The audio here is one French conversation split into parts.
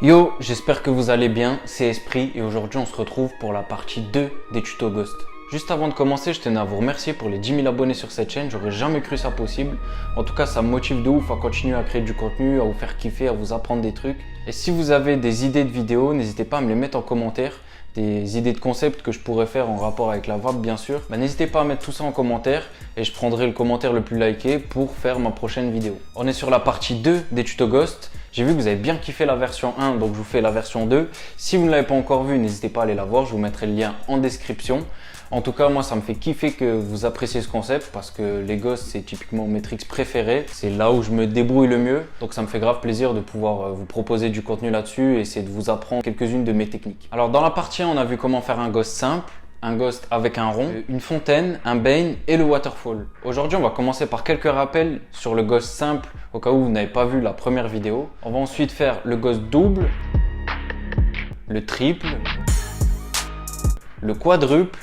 Yo, j'espère que vous allez bien, c'est Esprit et aujourd'hui on se retrouve pour la partie 2 des tutos Ghost. Juste avant de commencer, je tenais à vous remercier pour les 10 000 abonnés sur cette chaîne, j'aurais jamais cru ça possible. En tout cas, ça me motive de ouf à continuer à créer du contenu, à vous faire kiffer, à vous apprendre des trucs. Et si vous avez des idées de vidéos, n'hésitez pas à me les mettre en commentaire. Des idées de concepts que je pourrais faire en rapport avec la vape bien sûr, n'hésitez pas à mettre tout ça en commentaire et je prendrai le commentaire le plus liké pour faire ma prochaine vidéo. On est sur la partie 2 des tutos Ghost. J'ai vu que vous avez bien kiffé la version 1, donc je vous fais la version 2. Si vous ne l'avez pas encore vue, n'hésitez pas à aller la voir, je vous mettrai le lien en description. En tout cas, moi, ça me fait kiffer que vous appréciez ce concept parce que les Ghosts, c'est typiquement mes tricks préférés. C'est là où je me débrouille le mieux. Donc, ça me fait grave plaisir de pouvoir vous proposer du contenu là-dessus et essayer de vous apprendre quelques-unes de mes techniques. Alors, dans la partie 1, on a vu comment faire un Ghost simple, un Ghost avec un rond, une fontaine, un bane et le waterfall. Aujourd'hui, on va commencer par quelques rappels sur le Ghost simple au cas où vous n'avez pas vu la première vidéo. On va ensuite faire le Ghost double, le triple, le quadruple.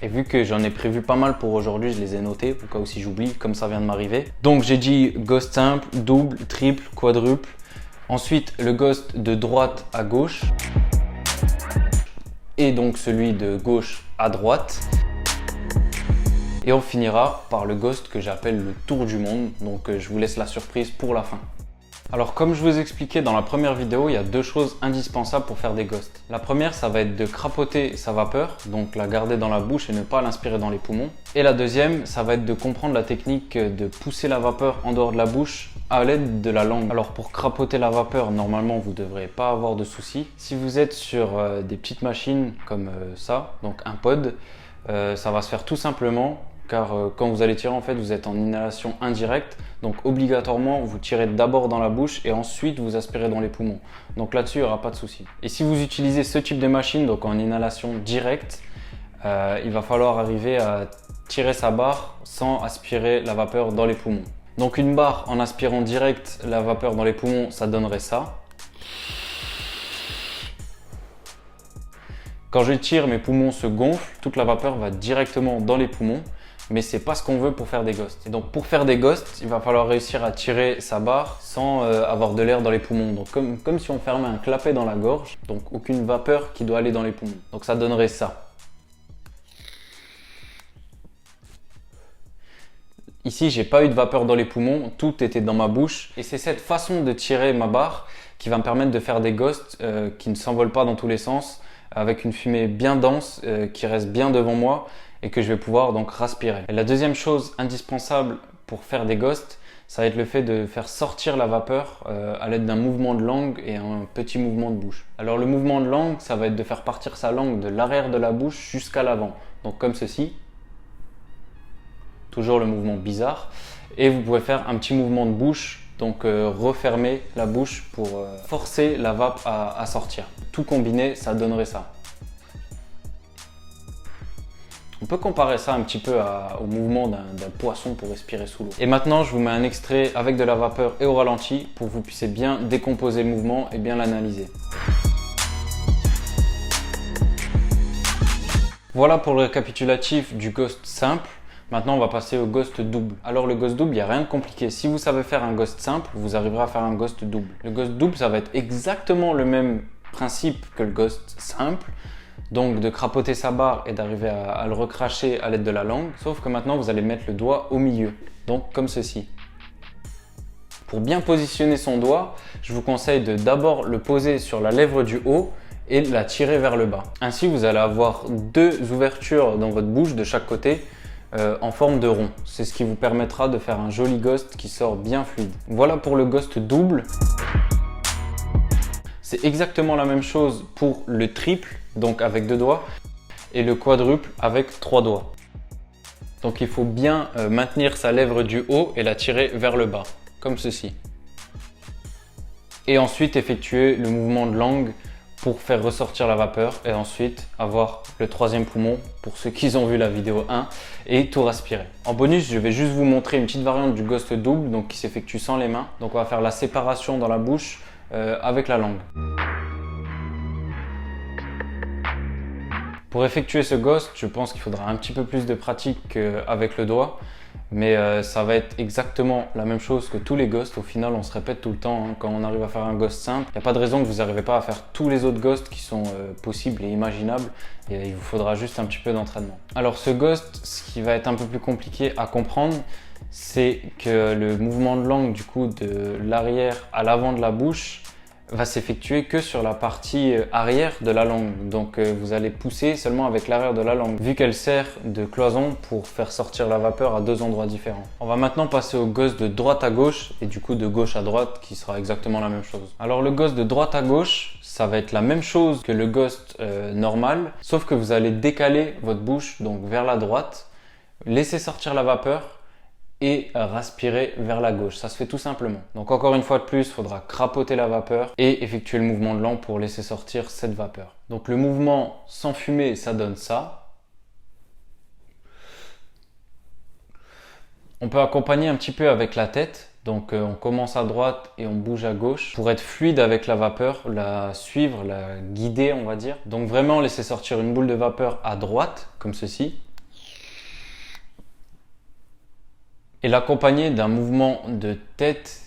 Et vu que j'en ai prévu pas mal pour aujourd'hui, je les ai notés au cas où si j'oublie, comme ça vient de m'arriver. Donc j'ai dit Ghost simple, double, triple, quadruple. Ensuite le Ghost de droite à gauche. Et donc celui de gauche à droite. Et on finira par le Ghost que j'appelle le tour du monde. Donc je vous laisse la surprise pour la fin. Alors comme je vous expliquais dans la première vidéo, il y a deux choses indispensables pour faire des ghosts. La première, ça va être de crapoter sa vapeur, donc la garder dans la bouche et ne pas l'inspirer dans les poumons. Et la deuxième, ça va être de comprendre la technique de pousser la vapeur en dehors de la bouche à l'aide de la langue. Alors pour crapoter la vapeur, normalement vous ne devrez pas avoir de soucis. Si vous êtes sur des petites machines comme ça, donc un pod, ça va se faire tout simplement. Car quand vous allez tirer, en fait, vous êtes en inhalation indirecte. Donc obligatoirement, vous tirez d'abord dans la bouche et ensuite vous aspirez dans les poumons. Donc là-dessus, il n'y aura pas de souci. Et si vous utilisez ce type de machine, donc en inhalation directe, il va falloir arriver à tirer sa barre sans aspirer la vapeur dans les poumons. Donc une barre en aspirant direct la vapeur dans les poumons, ça donnerait ça. Quand je tire, mes poumons se gonflent, toute la vapeur va directement dans les poumons. Mais c'est pas ce qu'on veut pour faire des ghosts. Et donc pour faire des ghosts, il va falloir réussir à tirer sa barre sans avoir de l'air dans les poumons. Donc comme si on fermait un clapet dans la gorge, donc aucune vapeur qui doit aller dans les poumons. Donc ça donnerait ça. Ici, j'ai pas eu de vapeur dans les poumons, tout était dans ma bouche. Et c'est cette façon de tirer ma barre qui va me permettre de faire des ghosts qui ne s'envolent pas dans tous les sens, avec une fumée bien dense qui reste bien devant moi et que je vais pouvoir donc respirer. Et la deuxième chose indispensable pour faire des ghosts, ça va être le fait de faire sortir la vapeur à l'aide d'un mouvement de langue et un petit mouvement de bouche. Alors le mouvement de langue, ça va être de faire partir sa langue de l'arrière de la bouche jusqu'à l'avant. Donc comme ceci. Toujours le mouvement bizarre. Et vous pouvez faire un petit mouvement de bouche, donc refermer la bouche pour forcer la vape à sortir. Tout combiné, ça donnerait ça. On peut comparer ça un petit peu au mouvement d'un poisson pour respirer sous l'eau. Et maintenant, je vous mets un extrait avec de la vapeur et au ralenti pour que vous puissiez bien décomposer le mouvement et bien l'analyser. Voilà pour le récapitulatif du ghost simple. Maintenant, on va passer au ghost double. Alors le ghost double, il n'y a rien de compliqué. Si vous savez faire un ghost simple, vous arriverez à faire un ghost double. Le ghost double, ça va être exactement le même principe que le ghost simple. Donc de crapoter sa barre et d'arriver à le recracher à l'aide de la langue. Sauf que maintenant, vous allez mettre le doigt au milieu. Donc comme ceci. Pour bien positionner son doigt, je vous conseille de d'abord le poser sur la lèvre du haut et la tirer vers le bas. Ainsi, vous allez avoir deux ouvertures dans votre bouche de chaque côté en forme de rond. C'est ce qui vous permettra de faire un joli ghost qui sort bien fluide. Voilà pour le ghost double. C'est exactement la même chose pour le triple, donc avec 2 doigts, et le quadruple avec 3 doigts. Donc il faut bien maintenir sa lèvre du haut et la tirer vers le bas, comme ceci. Et ensuite effectuer le mouvement de langue pour faire ressortir la vapeur et ensuite avoir le troisième poumon pour ceux qui ont vu la vidéo 1 et tout respirer. En bonus, je vais juste vous montrer une petite variante du ghost double donc qui s'effectue sans les mains. Donc on va faire la séparation dans la bouche avec la langue. Pour effectuer ce ghost, je pense qu'il faudra un petit peu plus de pratique qu'avec le doigt. Mais ça va être exactement la même chose que tous les ghosts. Au final, on se répète tout le temps, hein. Quand on arrive à faire un ghost simple, il n'y a pas de raison que vous n'arrivez pas à faire tous les autres ghosts qui sont possibles et imaginables. Et il vous faudra juste un petit peu d'entraînement. Alors ce ghost, ce qui va être un peu plus compliqué à comprendre, c'est que le mouvement de langue du coup de l'arrière à l'avant de la bouche va s'effectuer que sur la partie arrière de la langue. Donc vous allez pousser seulement avec l'arrière de la langue, vu qu'elle sert de cloison pour faire sortir la vapeur à deux endroits différents. On va maintenant passer au ghost de droite à gauche et du coup de gauche à droite qui sera exactement la même chose. Alors le ghost de droite à gauche, ça va être la même chose que le ghost normal, sauf que vous allez décaler votre bouche donc vers la droite, laisser sortir la vapeur et respirer vers la gauche. Ça se fait tout simplement. Donc encore une fois de plus, il faudra crapoter la vapeur et effectuer le mouvement de langue pour laisser sortir cette vapeur. Donc le mouvement sans fumer, ça donne ça. On peut accompagner un petit peu avec la tête. Donc on commence à droite et on bouge à gauche pour être fluide avec la vapeur, la suivre, la guider on va dire. Donc vraiment laisser sortir une boule de vapeur à droite comme ceci. Et l'accompagner d'un mouvement de tête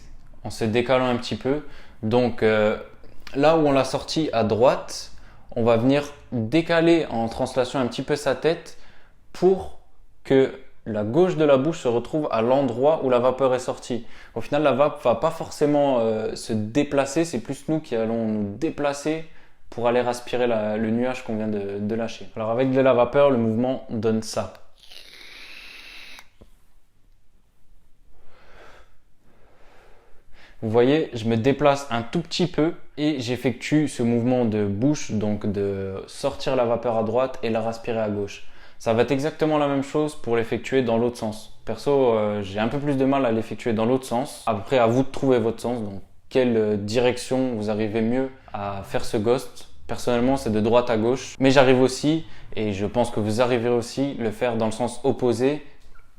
en se décalant un petit peu. Donc là où on l'a sorti à droite, on va venir décaler en translation un petit peu sa tête pour que la gauche de la bouche se retrouve à l'endroit où la vapeur est sortie. Au final, la vapeur va pas forcément se déplacer, c'est plus nous qui allons nous déplacer pour aller aspirer le nuage qu'on vient de lâcher. Alors avec de la vapeur, le mouvement donne ça. Vous voyez, je me déplace un tout petit peu et j'effectue ce mouvement de bouche, donc de sortir la vapeur à droite et la respirer à gauche. Ça va être exactement la même chose pour l'effectuer dans l'autre sens. Perso, j'ai un peu plus de mal à l'effectuer dans l'autre sens. Après, à vous de trouver votre sens, donc quelle direction vous arrivez mieux à faire ce ghost. Personnellement, c'est de droite à gauche, mais j'arrive aussi, et je pense que vous arriverez aussi, le faire dans le sens opposé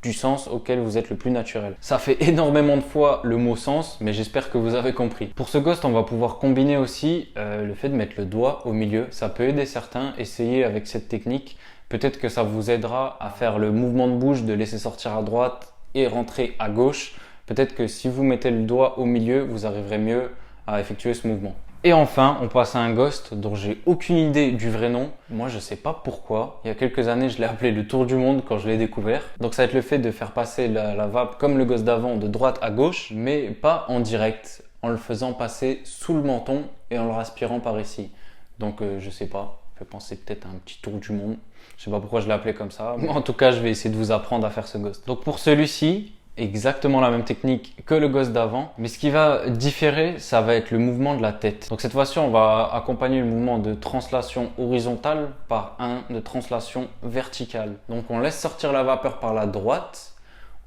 du sens auquel vous êtes le plus naturel. Ça fait énormément de fois le mot sens, mais j'espère que vous avez compris. Pour ce ghost, on va pouvoir combiner aussi le fait de mettre le doigt au milieu. Ça peut aider certains. Essayez avec cette technique. Peut-être que ça vous aidera à faire le mouvement de bouche, de laisser sortir à droite et rentrer à gauche. Peut-être que si vous mettez le doigt au milieu, vous arriverez mieux à effectuer ce mouvement. Et enfin, on passe à un ghost dont j'ai aucune idée du vrai nom. Moi, je sais pas pourquoi. Il y a quelques années, je l'ai appelé le tour du monde quand je l'ai découvert. Donc ça va être le fait de faire passer la vape comme le ghost d'avant de droite à gauche, mais pas en direct, en le faisant passer sous le menton et en le respirant par ici. Donc je sais pas, je vais penser peut-être à un petit tour du monde. Je sais pas pourquoi je l'ai appelé comme ça. Mais en tout cas, je vais essayer de vous apprendre à faire ce ghost. Donc pour celui-ci, exactement la même technique que le ghost d'avant, mais ce qui va différer, ça va être le mouvement de la tête. Donc cette fois-ci, on va accompagner le mouvement de translation horizontale par un de translation verticale. Donc on laisse sortir la vapeur par la droite,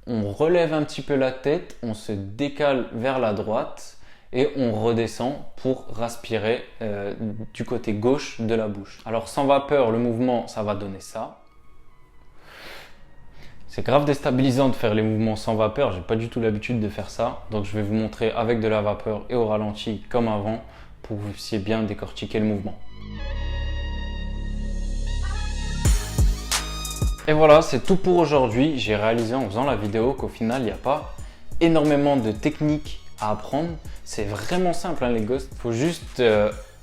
on relève un petit peu la tête, on se décale vers la droite et on redescend pour respirer du côté gauche de la bouche. Alors sans vapeur, le mouvement, ça va donner ça. C'est grave déstabilisant de faire les mouvements sans vapeur, j'ai pas du tout l'habitude de faire ça. Donc je vais vous montrer avec de la vapeur et au ralenti comme avant pour que vous puissiez bien décortiquer le mouvement. Et voilà, c'est tout pour aujourd'hui. J'ai réalisé en faisant la vidéo qu'au final, il n'y a pas énormément de techniques à apprendre. C'est vraiment simple hein, les ghosts. Il faut juste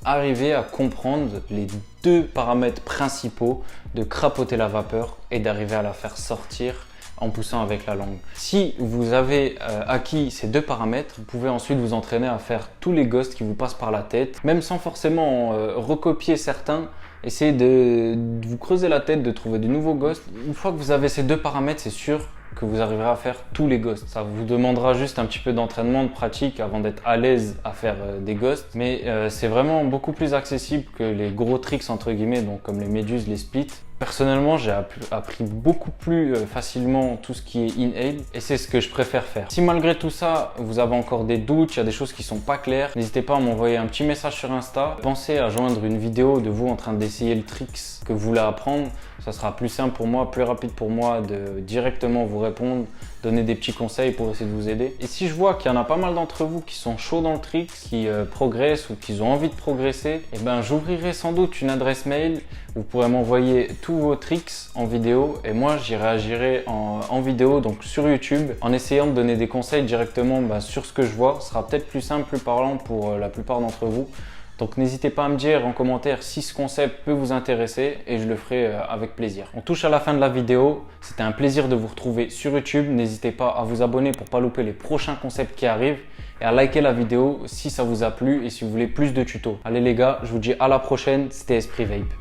arriver à comprendre les deux paramètres principaux de crapoter la vapeur et d'arriver à la faire sortir en poussant avec la langue. Si vous avez acquis ces deux paramètres, vous pouvez ensuite vous entraîner à faire tous les ghosts qui vous passent par la tête, même sans forcément recopier certains. Essayez de vous creuser la tête, de trouver de nouveaux ghosts. Une fois que vous avez ces deux paramètres, c'est sûr que vous arriverez à faire tous les ghosts. Ça vous demandera juste un petit peu d'entraînement, de pratique avant d'être à l'aise à faire des ghosts. Mais c'est vraiment beaucoup plus accessible que les gros tricks entre guillemets, donc comme les méduses, les splits. Personnellement, j'ai appris beaucoup plus facilement tout ce qui est inhale et c'est ce que je préfère faire. Si malgré tout ça, vous avez encore des doutes, il y a des choses qui sont pas claires, n'hésitez pas à m'envoyer un petit message sur Insta. Pensez à joindre une vidéo de vous en train d'essayer le tricks que vous voulez apprendre. Ça sera plus simple pour moi, plus rapide pour moi de directement vous répondre, donner des petits conseils pour essayer de vous aider. Et si je vois qu'il y en a pas mal d'entre vous qui sont chauds dans le trick, qui progressent ou qui ont envie de progresser, eh ben j'ouvrirai sans doute une adresse mail. Vous pourrez m'envoyer tous vos tricks en vidéo et moi j'y réagirai en vidéo, donc sur YouTube, en essayant de donner des conseils directement sur ce que je vois. Ce sera peut-être plus simple, plus parlant pour la plupart d'entre vous. Donc n'hésitez pas à me dire en commentaire si ce concept peut vous intéresser et je le ferai avec plaisir. On touche à la fin de la vidéo. C'était un plaisir de vous retrouver sur YouTube. N'hésitez pas à vous abonner pour ne pas louper les prochains concepts qui arrivent et à liker la vidéo si ça vous a plu et si vous voulez plus de tutos. Allez les gars, je vous dis à la prochaine. C'était Esprit Vape.